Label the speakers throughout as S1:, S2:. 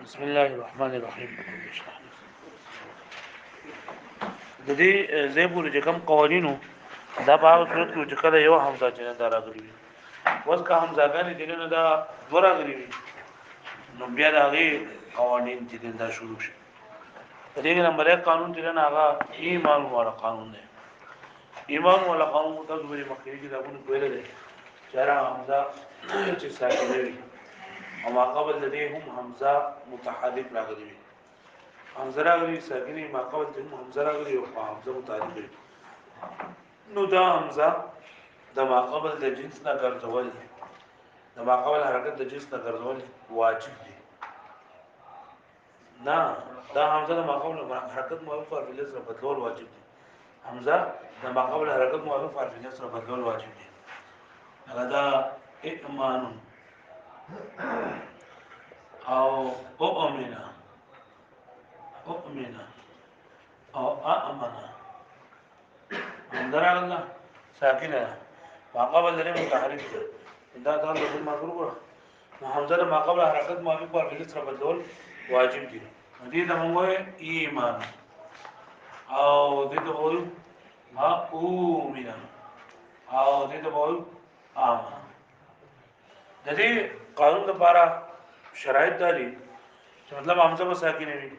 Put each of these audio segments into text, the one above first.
S1: بسم الله الرحمن الرحیم. د دې زې پورې چې کوم قوانینو دا په هغه صورت کې چې کله یو حمزه چې نه راغلی وي وس کا حمزهګانې چې نه دا دوه راغلی وي نو بیا د هغه قوانین چې دا شروع شي. په دې کې نمبر 1 قانون چې نه هغه ایمان والا قانون دی. ایمان والا قانون تاسو به مخکې کې دا ونه کوله دي چې را حمزه چې ساکنه وي او ما قبل د دې هم حمزه متحرک راغلی وي. حمزه راغلی ساکنه ما قبل د حمزه راغلی او حمزه متحرک وي. نو دا حمزه د ما قبل د جنس نه ګرځول د ما قبل حرکت د جنس نه ګرځول واجب دي. نه دا حمزه د ما قبل حرکت موافق فعل سره بدلول واجب دي. حمزه د ما قبل حرکت موافق فعل سره بدلول واجب دي. هغه دا ائمان او اؤمنا او امنا اندر الله ساکنه ما قبل لري متحرک دا ځان له ما ګورو حمزه ما قبل حرکت موافق فعل سره بدلول واجب دي. دې د موږ ایمان او دې ته وایو ما اومنا او دې ته وایو امنا. د دې قانون لپاره شرایط دي چې مطلب حمزه به ساکنه وي.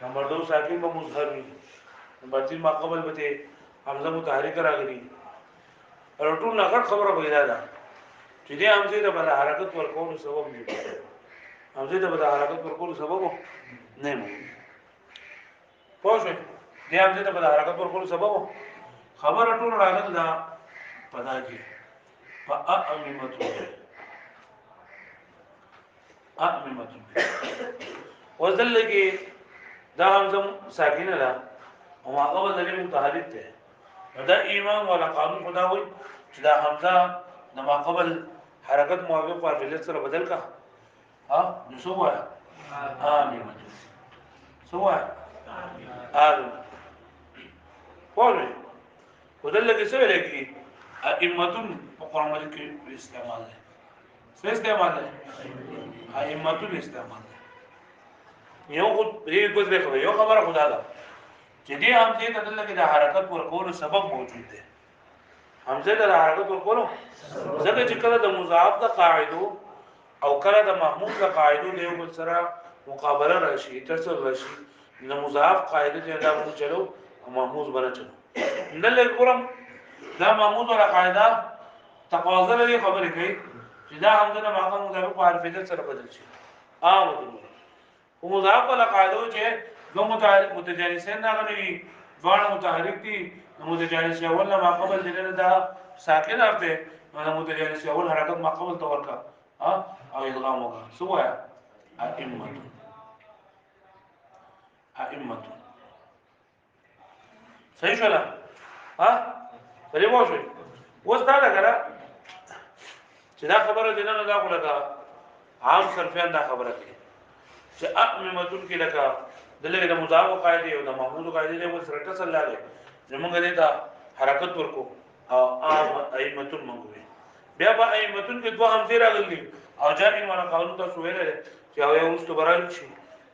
S1: نمبر 2 ساکن به مظهر وي. نمبر 3 ما قبل به حمزه متحرک راغلي. ټول نه خبره پیدا ده چې دې حمزه د بل حرکت ورکول سبب نه دی. حمزه د بل حرکت ورکول سبب نه دی. پوه دې حمزه د بل حرکت ورکول سبب خبره ټول راغله دا پدا کې فأممت وزل کې دا حمزه ساکنه ده او ما قبل د متحرک ده. دا ایمان ولا قانون خدا وي چې دا حمزه د ما قبل حرکت موافق فعل سره بدل کا ها نو سو وای امين سو وای امين پوره ودل کې څه ویل کی ائمتون په قران مجید کې استعمال ده. څه استعمال ده؟ ائمتون استعمال ده. یو خو دې کوزه خو یو خبره خدا ده چې دې حمزه ته دلته د حرکت ورکول سبب موجود دی. حمزه د حرکت ورکول ځکه چې کله د مضاعف د قاعده او کله د محمود د قاعده له یو سره مقابله راشي ترڅ راشي د مضاعف قاعده چې دا مو چلو او محمود بره چلو دلته ګورم دا محمود ولا قاعده تقاضا لري خبرې کوي چې دا حمزه د ماقام مضاعف په حرف سره بدل شي. او مضاعف ولا قاعده چې دو متجانسین راغلي دوه متحرک دي. متجانس اول ما قبل دغه دا ساکن ارته نو متجانس اول حرکت ما قبل تو ورکا او ادغام وکړه سو ہے ائمه صحیح شولا ها پرې مو شو اوس دا لګره چې دا خبره دینه نه دا کوله عام صرفیان دا خبره کوي چې ائمه کې لکه دلته د مضاف قاعده او د محمود قاعده له سره ټسل لاله زمونږ دې ته حرکت ورکو او ائمه منغوي بیا به ائمه کې دوه حمزه راغلي او جامع معنا قانون تاسو ویل چې او یو مست برال شي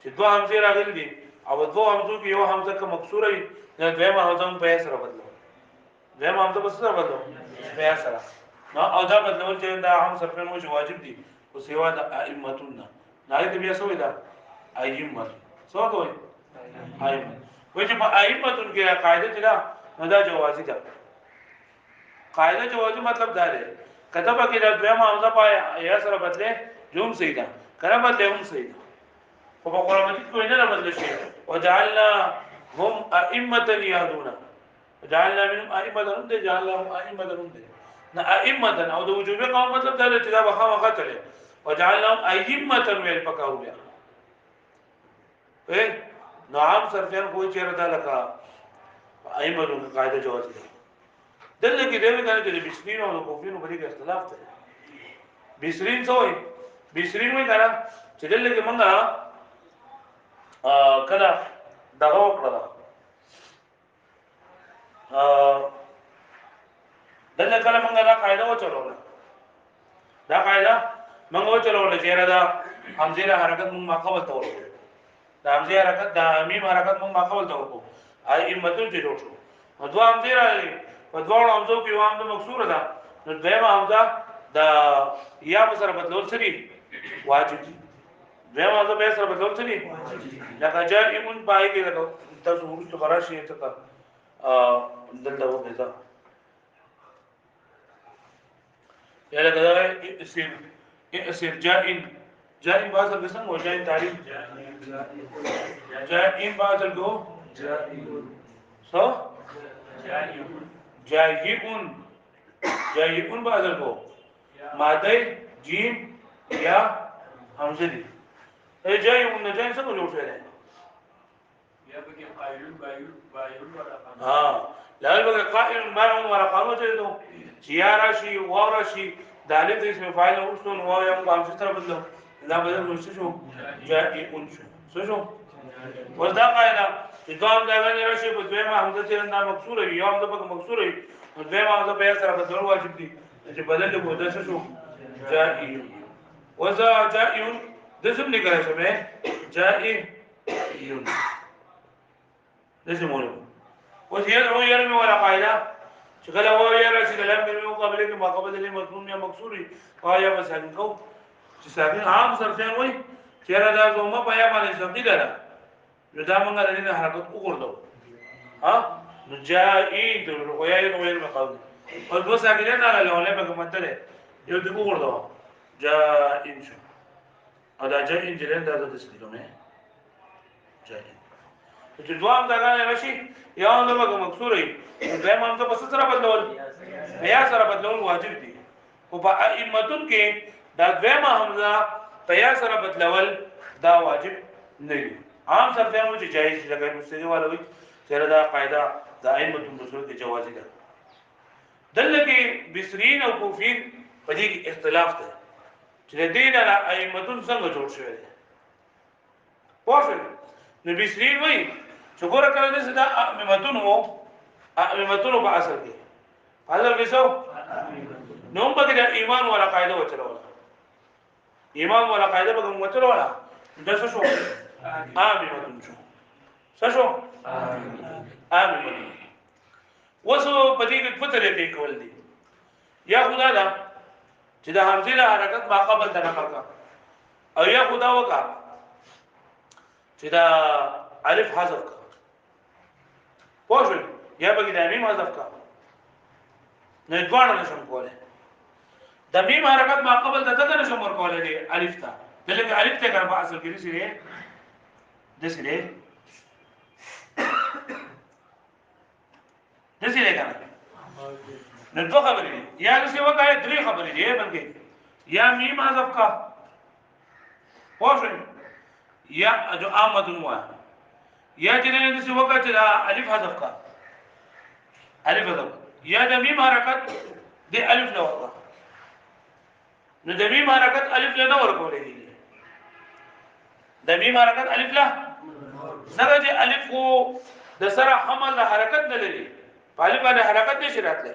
S1: چې دوه حمزه راغلي او دوه حمزو کې یو حمزه که مکسوره وي نو دویمه حمزه په سره بدلو دویمه حمزه په سره بدلو په سره نو او دا بدلول چې دا هم صرفین مو واجب دي او سیوا د ائمه نه دې بیا سوې دا ائمه څه کوي ائمه وایي چې په ائمه کې قاعده چې دا نو دا جوازي ده. قاعده جوازي مطلب دا دی کتب کې د دویمه حمزه پای یا سره بدله جوم صحیح ده کله بدله هم صحیح ده خو په قران مجید کې نه بدل شي. وجعلنا هم ائمه يهدون وجعلنا منهم ائمه هم جعلنا هم ائمه هم نه ائمه او د وجوب قوم مطلب دا چې دا بخا وخته وجعلنا ائمه ویل پکاو بیا نو عام صرفیان کوئی چیرې دا لکه ائمه د قاعده جواز دي. دلته کې دیو کنه چې بسرین او کوفین په دې کې اختلاف دی. بسرین څه وایي؟ بسرین وایي کنه چې دلته کې مونږه کله دغه وکړه دلته کله مونږه دا قاعده وچلوله دا قاعده مونږ وچلوله چې را دا حمزه له حرکت مون ما قبل ته ورکو د حمزه حرکت د میم حرکت مون ما قبل ته ورکو ائمتون چې جوړ شو دو حمزه راغلي په دوه حمزو کې یو حمزه مکسوره ده نو دیمه حمزه د یا سره بدلول سری واجب دي دیمه حمزه به سره بدلول سری لکه جائمون پای کې لکه تاسو ورته براشي ته دلته وګورئ یا لکه دا اسم جائن بازل قسم و جائن تعریف جائن بازل کو سو جائن بازل کو ماده جیم یا حمزه دي جائن څنګه جوړ شوی دی
S2: یا بګي قائلون بایون ولا
S1: ها لا بګي قائل بایون ولا قانون ته دو سیارا شي وورا شي دالت اسم فاعل اوستون و یا هم څه تر بدلو دا بدل نو شو جائن شو وردا قاعده چې دوام دا غني راشي په دویمه حمزه چې دا مکسوره وي یا هم د پک مکسوره وي نو دویمه حمزه به سره بدلول واجب دي چې بدل له بوده شو جائن وذا جائن د څه نه کوي شمه جائن لازم ولو وزيادة هو يرمي ولا قاعدة شغله هو يرى شغله من مقابله ما قبل اللي مضمون يا مكسوري قايا مساكن کو ساكن عام صرفين وي چیرې دا زومه پیا باندې ځمدي ده نو دا موږ لري حرکت وګورځو ها نو جائي د روایت نو یې مقابل او دو ساکنه نه له ولې به مدله یو د وګورځو جائن شو ادا جائن جلن دا د تسلیمه جائن چې دوام دا غاړه راشي یا هم د مکسور وي دوی هم ته بس سره بدلول بیا سره بدلول واجب دي او په ائمتون کې دا دویمه حمزه بیا سره بدلول دا واجب نه دي عام سره هم چې جایز لګي مستری والا وي چې دا قاعده د ائمتون رسول کې جواز ده دلته کې بصرین او کوفین په دې کې اختلاف ده چې د دین له ائمتون څنګه جوړ شوی دی پوښتنه نو بصرین وایي چې ګوره کله دې دا ائمتون په اصل کې حاضر وسو نو په دې ایمان ولا قاعده وچلوله ایمان ولا قاعده به موږ وچلوله د څه شو ائمتون شو ائمتون وسو په دې کې پته لري کول دي یا خدا دا چې د حمزه له حرکت ما قبل د نقل کا او یا خدا وکا چې دا الف حذف کا پوښتنه یا به د میم حذف کا نه دوانه نشم کوله د میم حرکت ما قبل د دغه نشم ور کوله دی الف تا دلته الف ته کار په اصل کې دي دسره کنه نو دوه خبرې دي یا د څه وکړې درې خبرې دي بلکې یا میم حذف کا پوښتنه یا جو آمدون وا یا چې د څه وکړې الف حذف کا الف حذف یا د میم حرکت د الف نه ورکړه نو د میم حرکت الف نه ورکولې دي د میم حرکت الف لا سره د الف کو د سره حمل حرکت نه لري پالي باندې حرکت نشي راتله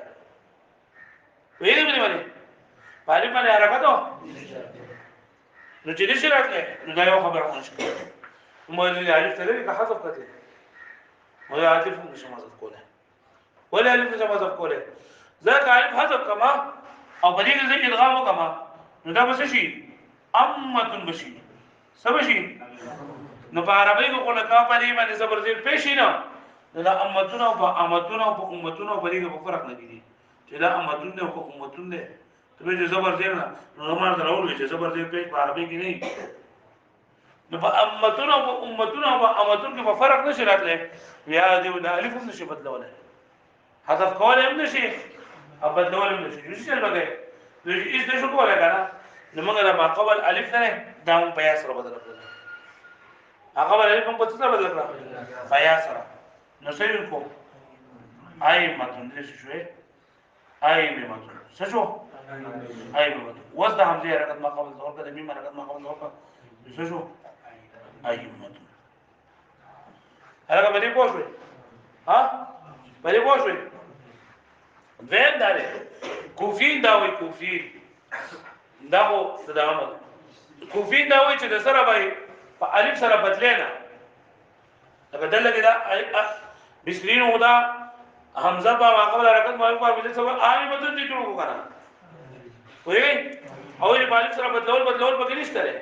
S1: ویلې باندې پالي باندې حرکت نو چې نشي راتله نو دا یو خبره مشکل مو د الف ته لري که حذف کړي مو د الف نشي حذف کوله ولا الف نشي حذف کوله ځکه الف حذف کما او په دې کې ځکه ادغام وکما نو دا بس شي امتن بشي سبشي نو په عربی کې کوله کا په دې باندې زبر زیر پېښ نه دا امتون او امتون او امتون او بریګه په فرق نه دي چې دا امتون نه او امتون نه ته به زبر زیر نه نو ما دراول چې زبر زیر په عربی کې نه نو په امتون او امتون او امتون کې په فرق نشي راتله یا دې د الف نشي بدلوله حذف کول هم نشي او بدلول هم نشي نشي لګي نو هیڅ نشو کوله کنه نو موږ دا ما قبل الف نه دا هم په یاسر بدل کړل هغه الف هم په څه بدل کړل په یاسر نسير لكم اي متن ليش شوي اي متن سشو اي متن وزد همزه حرکت ما قبل ظهور کا میم حرکت ما قبل ظهور کا سشو اي متن هغه باندې پوښوي ها باندې پوښوي وین داله کوفین دا وی کوفین دا هو صدامت کوفی دا وایي چې د سره به په الف سره بدلینا بدل كده بسرين ودا حمزه با قبل حرکت مالک په بل سبب آی بدل دي جوړو کنه وایي او یې بالغ سره بدلول پکې نشته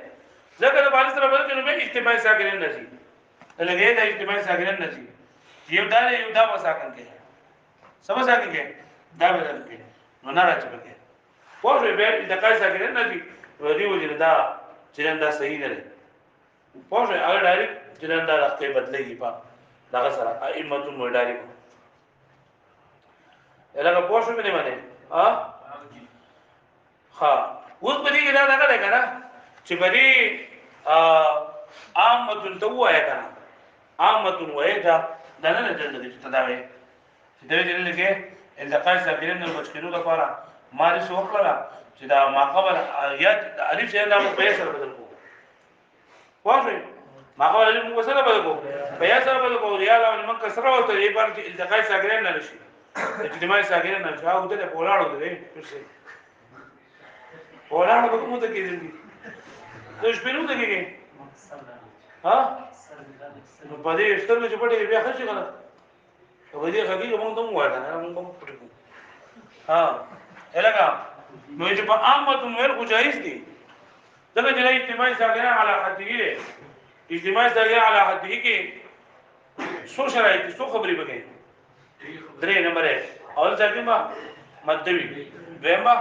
S1: ځکه د بالغ سره بدل کنه به اجتماعي ساکنین نشي لګي دا اجتماعي ساکنین نشي یو دا وساکن کې سم ساکن کې دا بدل کې نو نه راځي پکې پوه به د کای ساکنین نشي ودی وجه دا چې دا صحیح نه ده پوه هغه ډایرکټ جنان دا راځي بدلېږي په دغه سره ائمه مو ډایرکټ الهغه پوه شو مې باندې ها اوس په دې کې دا دغه کنه چې بری عامه توه کنه عامه وای دا نه دلته چې تداوي چې دوی دې لګي التقاء ساکنین المشکلو لپاره ماري شو کړل چې دا ما قبل یا الف شي دا په سره بدل کو واضح ما قبل الف مو سره بدل کو په سره بدل کو ریال او من کسره او ته یې پر التقاء ساکنین نه شي اجتماعي ساکنین نه شي او ته په ولاړو دي څه ولاړو به کومه ته کېږي ته شپینو ته کېږي ها نو په دې سترګې چې پټې بیا خشي کنه په دې حقیقت مونږ ته وایو نه مونږ پټې کو ها الګا نو چې په عامه نور خو جایز دي دغه چې اجتماعي ساکنین علی حدیه اجتماعي ساکنین علی حدیه کې څو شرایط څو خبرې وکړي درې نمبر اول ځکه ما مدوی دیمه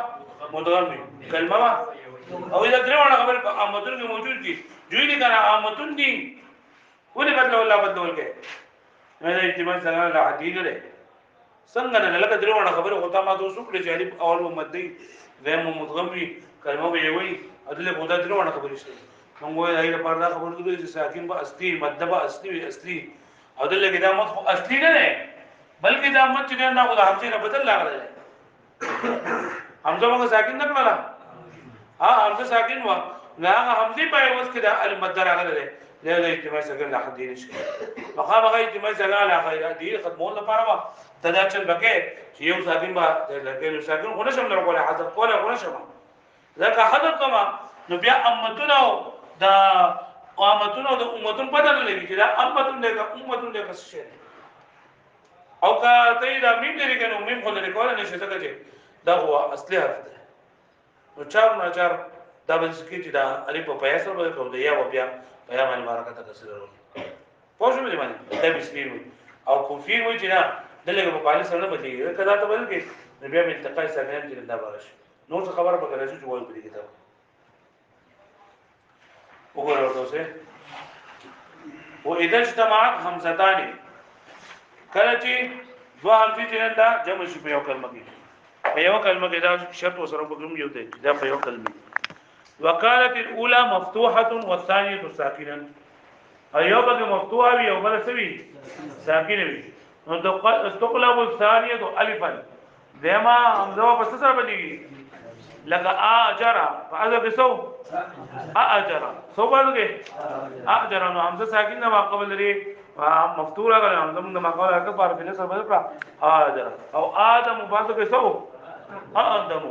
S1: مدغمی کلمه ما او اذا درېونه خبر په عامتون کې موجود دي دوی دي کنه عامتون دي ولې بدل الله بدلول کې نه د اجتماعي سره له حدیث لري څنګه نه لکه درېونه خبر هوتا ما دوسو کړي چې الف اول مدي دیمه مدغمی کلمه به وي عدل بودا درېونه خبرې شي موږ وایي دایره پردا خبر دي چې ساکن به اصلي مدبه اصلي عدل کې دا مت اصلي نه بلکې دا مت چې نه خو د حمزه نه بدل لاغله حمزه موږ ساکن نه کړل حمزه ساکن و نه حمزه په اوس کې د المد راغله له د اجتماعي سره له حد نشي مخامخ اجتماعي سره له غیر دي ختمول لپاره وا تداچل بکې چې یو ساکن با لکه ساکن خو نشم لرغله حذف کوله خو نشم ځکه حذف کما نو بیا امتونه دا امتونه د امتون بدل لګي چې دا امتون له امتون له څه شي او کا ته دا میم لري کنه میم خو لري کوله نشي څنګه چې دا هو اصلي حرف ده نو چار دا به څه چې دا الف په پیسې سره بدل کوي یا بیا بیا باندې حرکت تکسر ورو پوه شو مې باندې دا بسمیر او کوفیر وای چې نه دلته په پالیس سره بدلېږي کدا ته بدل کې بیا مې التقاء ساکنین چې دا بارش نو څه خبره پکې راځي چې وایي په دې کتاب وګورئ تاسو و اذا اجتمعت همزتان کله چې دوه همزې چې دا جمع شي په یو کلمه کې په یو کلمه کې دا شرط وسره وګورم یو دی دا په یو کلمه وقالت الاولى مفتوحه والثانيه ساكنا ايوه بقى مفتوحه وي او بل سوي ساكنه وي نو تقلب الثانيه الفا دما همزه په سره بدیږي لکه اجر فاذا بسو اجر سو باندې اجر نو همزه ساکن ما قبل لري مفتوحه کړه همزه موږ ما قبل هغه په فعل سره بدل کړه اجر او ادم بعد بسو ادم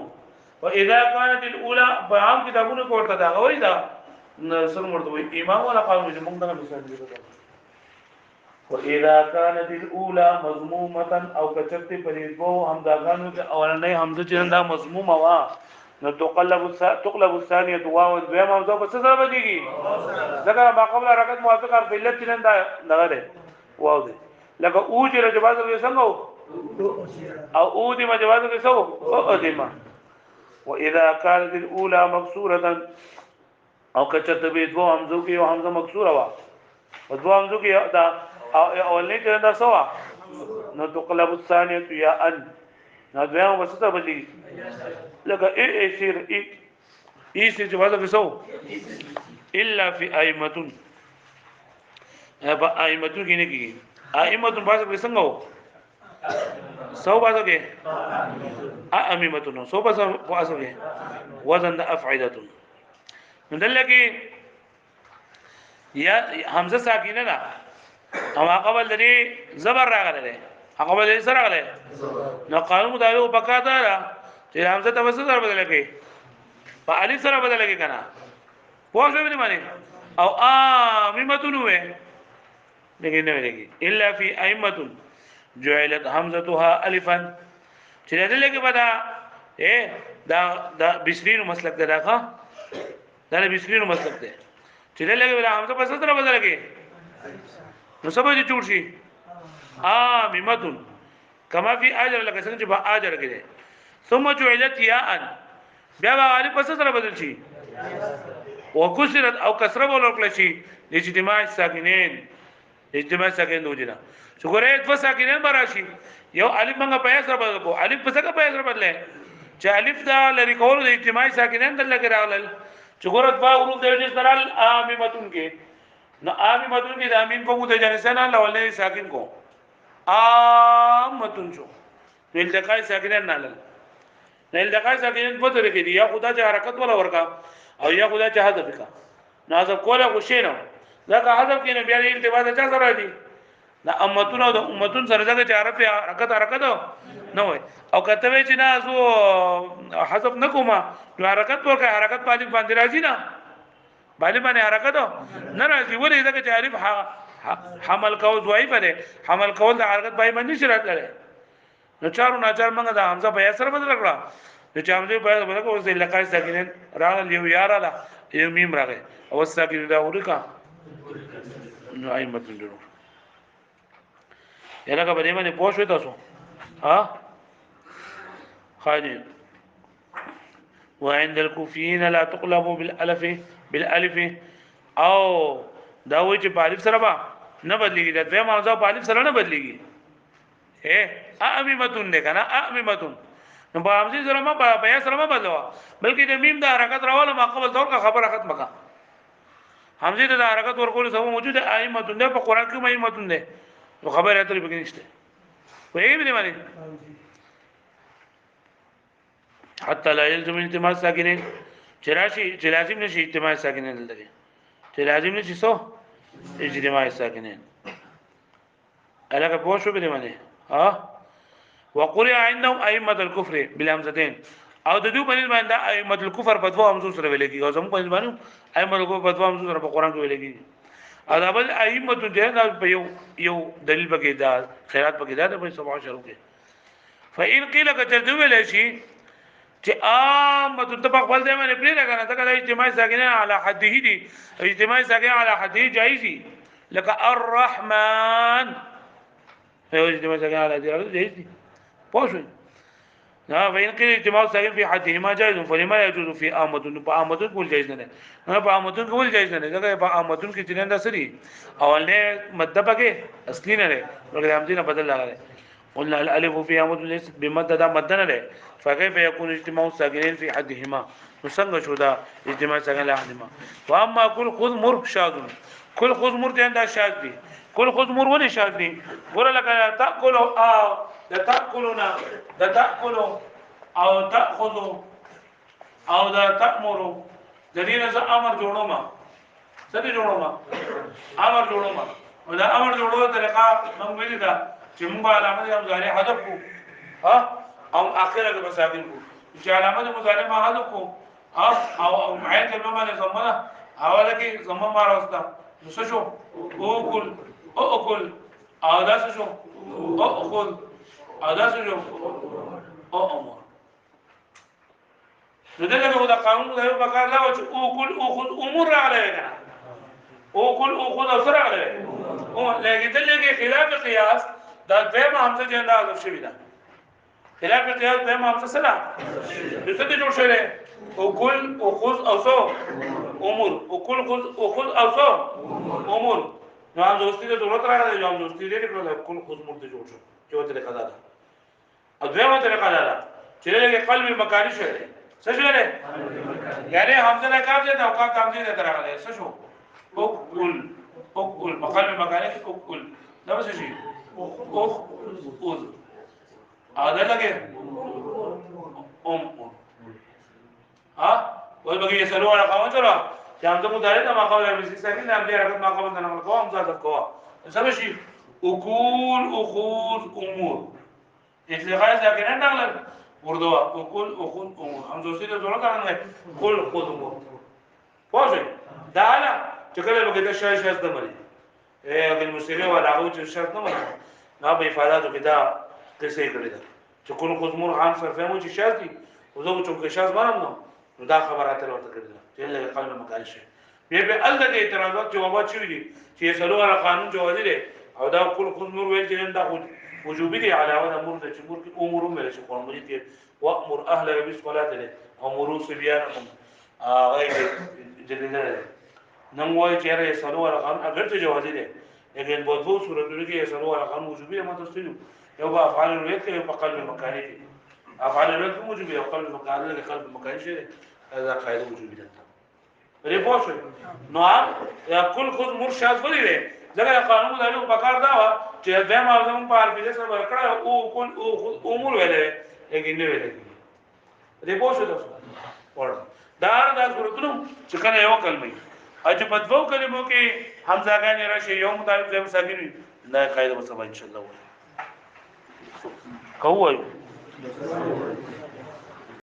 S1: واذا كانت الاولى بیان کتابونو کوړه دا غوي دا سر مرتبه امام ولا قانون موږ دغه مثال دی واذا كانت الاولى مضمومه او كتبت فريضو همداغانو کې اولنې حمزه چې دا مضمومه وا نو تقلب الثانيه واو دویم حمزه په څه سره بدیږي ځکه ما قبل حرکت موافقه په علت چې دا دغه دی واو دی لکه او چې رجباز کې څنګه او او دې مجواز کې څو او دې واذا كانت الاولى مكسوره او کچته به دو حمزه کې او حمزه مکسوره وا او دو حمزه کې دا اولنې چې دا سوا نو تقلب الثانيه يا ان نو دویم وسته بدلی لکه ای سیر ای سیر جواز کې سو الا فی ائمه ابا ائمه کې نه کیږي ائمه باز کې څنګه وو سو باز کې ائمه نو سو باز کې وزن افعده نو دلته یا حمزه ساکینه ده او قبل لري زبر راغله هغه بل سره راغله نو قانون مطابق پکاته را چې حمزه ته وسه سره بدل کې په الف سره بدل کې کنه پوه شو باندې او اممتون وې لګي نه لګي الا فی ائمه جعلت همزتها الفا چې دې لګي بدا دا بسرین مسلک ده دا بسرین مسلک ده چې دې لګي بدا همزه په سره بدل کې نو سبا دې جوړ شي اممتون کما فی اجر لکه څنګه چې په اجر کې ده ثم جعلت یاء بیا غالي په سره بدل شي وکسرت او کسره ولکل شي اجتماع ساکنین اجتماع ساکنین دوجنا شګورې د ساکنین براشي یو الف منګه په سره بدل کو الف په څنګه په سره بدلې چې الف دا لری کول د اجتماع ساکنین دل کې راغلل شګورت با حروف د دې سره اممتون کې نو اممتون کې د امین په مو د جنسان لولې ساکن کو اممتون شو التقاء ساکنین نه لل نه التقاء ساکنین په تر کې دی یا خدا چې حرکت ولا ورکا او یا خدا چې حذف کا نو حذف کوله غشینو ځکه حذف کې نه بیا د التباس چا سره دی دا امتون او د امتون سره ځکه چې حرف حرکت نه وای او کته وی چې نه زو حذف نکوما نو حرکت ورکه حرکت باندې راځي نه باندې حرکت نه راځي ولې ځکه چې حرف حمل کول دوی په حمل کول د حرکت باندې شرط لري نو چارو ناچار منګه د حمزه په سره بدل کړه د چامزه په بدل کړه اوس لکای ساکنین راغل یو یارا لا یو میم راغی او ساکن دا ورکا نو ائمه جوړ یلکه په دې باندې پوښوي تاسو ها خاجي وعند الكوفيين لا تقلب بالالف او دا وی چې بالف سره با نه بدلېږي دا به موضوع بالف سره نه بدلېږي اممتون نه کنه اممتون نو په همزه سره ما په یا سره ما بدلوا بلکې د میم د حرکت راواله ما قبل دور کا خبره ختمه کا همزه د حرکت ورکول سبب موجود ائمتون ده په قران کې ائمتون ده نو خبره اترې پکې نشته وایي به معنی حتى لا يلزم التماس ساکنین چې لازم نشي التماس ساکنین دلته چې لازم نشي سو اجتماع ساکنین الګه پوه شو به معنی ها وقرئ عندهم ائمه الكفر بالهمزتين او د دوی باندې ائمه الكفر په دوه همزو سره ویل کیږي او زموږ باندې ائمه الكفر په دوه همزو سره په قران کې ویل کیږي او بل ائمه الجهاد په یو دلیل پکې دا خیرات پکې دا په سبع شروع کې فإن قيل كتدو ویل شي چې متطبق ول دی باندې پرې راغنه ځکه د اجتماع ساکنه علی حده دي اجتماع ساکنه علی حده جایزي لك الرحمن هو اجتماع ساکنه علی حده جایزي پوښوي نا وین کې اجتماع ساکن په حده ما جایز فلما يجوز في امدن په امدن کول جایز نه نه په امدن کول جایز نه ځکه په امدن کې چې نه سری او له مدبه کې اصلي نه لري ورته هم دې نه بدل لاله قلنا الالف في امدن ليس بمد دا مد نه لري فكيف يكون اجتماع ساكنين في حدهما نسنگ شو دا اجتماع ساكن له حدهما واما كل خذ مر شاذ كل خذ مر دا شاذ دي كل خذ مر ولي شاذ دي ور لك تاكل او دا تاكلنا دا تاكل او تاخذ او دا تامر دلیل ز امر جوړو ما سدي جوړو ما امر جوړو ما دا امر جوړو طریقه موږ ویل دا چې موږ علامه هم ځانه هدف کو ها او اخره کې مساکن کو چې علامه مضارع ما حذف کو او عین کلمه باندې زمانه حواله کې زمانه ما راوستا نو څه شو او کل او دا څه شو او خذ او دا څه شو او امر نو دغه دا قانون له په کار لا چې او کل او خذ امور علینا او کل او خذ اثر علینا او لکه دغه خلاف قیاس دا دغه همزه جندا حذف شوی دا خلاف قياس به همزه سره د څه دي جوړ شوی او کل او خذ او سو امور او کل خذ او خذ او سو امور نو هم دوستي ته ضرورت راغله یو هم دوستي دې کړل کل خذ امور ته جوړ شو چې وته قضا ده او دغه ته قضا ده چې له قلب مکانی شوی څه شوی یعنی همزه نه کار دي او کار همزه نه راغله څه شو او کل مقام مکانی او کل دا څه شي او عادت لگے ها وای بګي یسلو علی قوم ترى چې هم ته مدارې ته ماقبل ورسې ساکن هم دې حرکت ماقبل نه نقل کوم ځات کوه سم شي اكل اخذ امور اتلغاء ساکن نه نقل ورده اكل اخذ امور هم دوسری ته ضرورت نه کل خذ امور واځي دا اله چې کله به د شای شاز د مری اګل موسیقي ولا هغه چې شرط نه مری نه به افاداتو کې دا کیسه کړی دا چې کول خصمور عام صرفه مو چې شاز دي او زه چې شاز باندې نو دا خبره ته ورته کړل چې له قلب مکان شي به ال د اعتراضات جوابات شوي دي چې سلو علی قانون جواز دي او دا کول خصمور ویل چې دا وجوبي دي علاوه امور د چې امور کې امور مې شي قانوني کې وامر اهل بالصلاه له امور سبيانهم غیر جديده نن وای چې را سلو علی قانون اگر ته جواز دي لیکن په دوه صورتونو کې سلو علی قانون وجوبي ما تاسو یو په افعال الویت کې په قلب مکانی کې افعال الویت موجوبي او قلب مکانی کې قلب مکانی شي دا قاعده وجوبي ده لري پوښ نو یا کل خود مرشد ولې ده ځکه قانون دا یو پکار دا چې د معلوم په عربي سره ورکړه او کل او امور ویلې لیکن نه ویلې لري پوښ ده دا صورتونو چې کله یو کلمه اجه په دوه کلمو کې حمزه راشي یو مطابق ځای مساکین نه قاعده مصبا ان شاء الله کوو